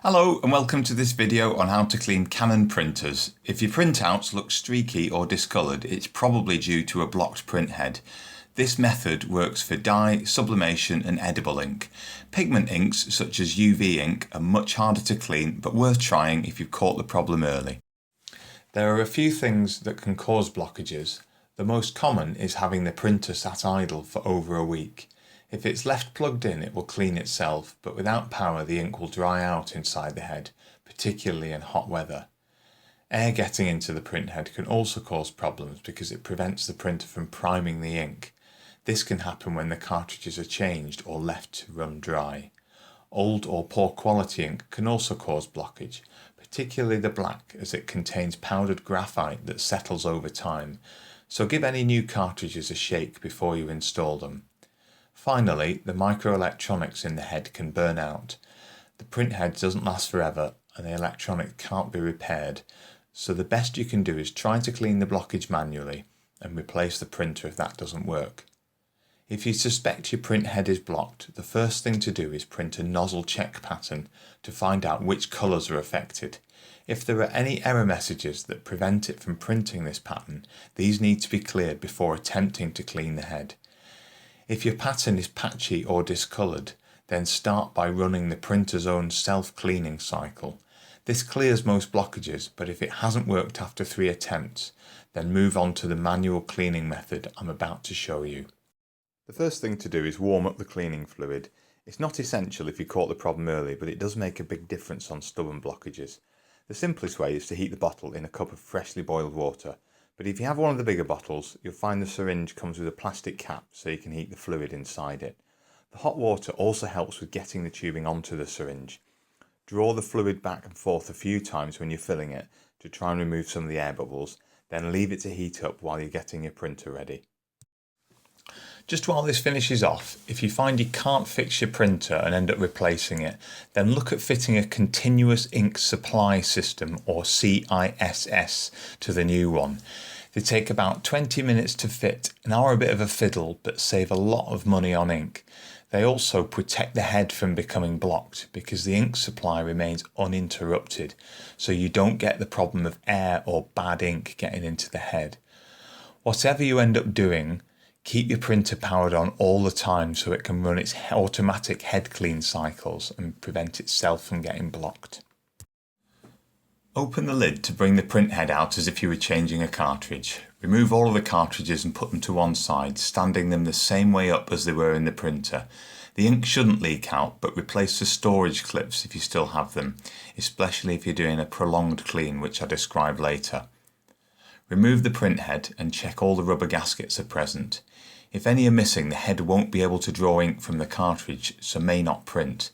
Hello and welcome to this video on how to clean Canon printers. If your printouts look streaky or discoloured, it's probably due to a blocked printhead. This method works for dye, sublimation and edible ink. Pigment inks such as UV ink are much harder to clean but worth trying if you've caught the problem early. There are a few things that can cause blockages. The most common is having the printer sat idle for over a week. If it's left plugged in, it will clean itself, but without power the ink will dry out inside the head, particularly in hot weather. Air getting into the printhead can also cause problems because it prevents the printer from priming the ink. This can happen when the cartridges are changed or left to run dry. Old or poor quality ink can also cause blockage, particularly the black, as it contains powdered graphite that settles over time, so give any new cartridges a shake before you install them. Finally, the microelectronics in the head can burn out. The printhead doesn't last forever and the electronic can't be repaired, so the best you can do is try to clean the blockage manually and replace the printer if that doesn't work. If you suspect your printhead is blocked, the first thing to do is print a nozzle check pattern to find out which colours are affected. If there are any error messages that prevent it from printing this pattern, these need to be cleared before attempting to clean the head. If your pattern is patchy or discoloured, then start by running the printer's own self-cleaning cycle. This clears most blockages, but if it hasn't worked after 3 attempts, then move on to the manual cleaning method I'm about to show you. The first thing to do is warm up the cleaning fluid. It's not essential if you caught the problem early, but it does make a big difference on stubborn blockages. The simplest way is to heat the bottle in a cup of freshly boiled water. But if you have one of the bigger bottles, you'll find the syringe comes with a plastic cap so you can heat the fluid inside it. The hot water also helps with getting the tubing onto the syringe. Draw the fluid back and forth a few times when you're filling it to try and remove some of the air bubbles, then leave it to heat up while you're getting your printer ready. Just while this finishes off, if you find you can't fix your printer and end up replacing it, then look at fitting a continuous ink supply system or CISS to the new one. They take about 20 minutes to fit and are a bit of a fiddle but save a lot of money on ink. They also protect the head from becoming blocked because the ink supply remains uninterrupted, so you don't get the problem of air or bad ink getting into the head. Whatever you end up doing, keep your printer powered on all the time so it can run its automatic head clean cycles and prevent itself from getting blocked. Open the lid to bring the printhead out as if you were changing a cartridge. Remove all of the cartridges and put them to one side, standing them the same way up as they were in the printer. The ink shouldn't leak out, but replace the storage clips if you still have them, especially if you're doing a prolonged clean, which I'll describe later. Remove the printhead and check all the rubber gaskets are present. If any are missing, the head won't be able to draw ink from the cartridge, so may not print.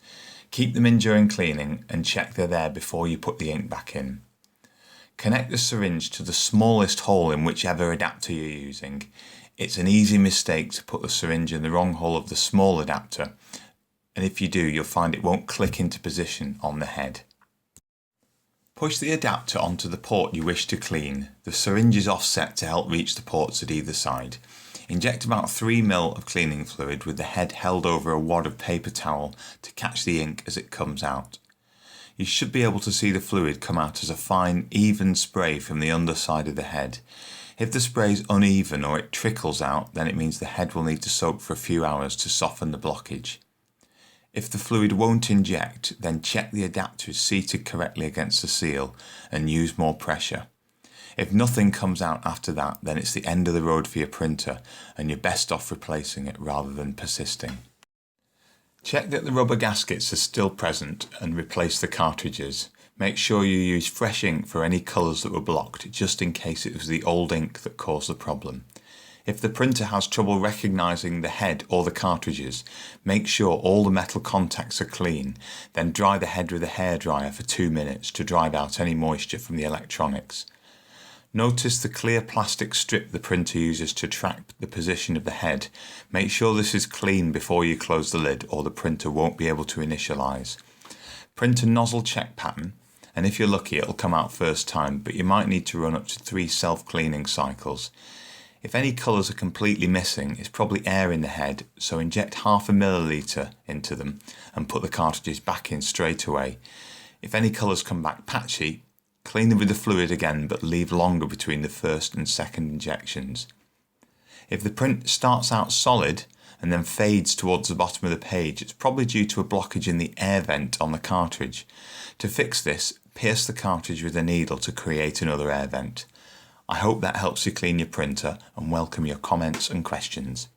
Keep them in during cleaning and check they're there before you put the ink back in. Connect the syringe to the smallest hole in whichever adapter you're using. It's an easy mistake to put the syringe in the wrong hole of the small adapter, and if you do, you'll find it won't click into position on the head. Push the adapter onto the port you wish to clean. The syringe is offset to help reach the ports at either side. Inject about 3 ml of cleaning fluid with the head held over a wad of paper towel to catch the ink as it comes out. You should be able to see the fluid come out as a fine, even spray from the underside of the head. If the spray is uneven or it trickles out, then it means the head will need to soak for a few hours to soften the blockage. If the fluid won't inject, then check the adapter is seated correctly against the seal and use more pressure. If nothing comes out after that, then it's the end of the road for your printer and you're best off replacing it rather than persisting. Check that the rubber gaskets are still present and replace the cartridges. Make sure you use fresh ink for any colours that were blocked, just in case it was the old ink that caused the problem. If the printer has trouble recognising the head or the cartridges, make sure all the metal contacts are clean, then dry the head with a hairdryer for 2 minutes to drive out any moisture from the electronics. Notice the clear plastic strip the printer uses to track the position of the head. Make sure this is clean before you close the lid or the printer won't be able to initialise. Print a nozzle check pattern, and if you're lucky it'll come out first time, but you might need to run up to 3 self-cleaning cycles. If any colours are completely missing, it's probably air in the head, so inject half a milliliter into them and put the cartridges back in straight away. If any colours come back patchy, clean them with the fluid again but leave longer between the first and second injections. If the print starts out solid and then fades towards the bottom of the page, it's probably due to a blockage in the air vent on the cartridge. To fix this, pierce the cartridge with a needle to create another air vent. I hope that helps you clean your printer, and welcome your comments and questions.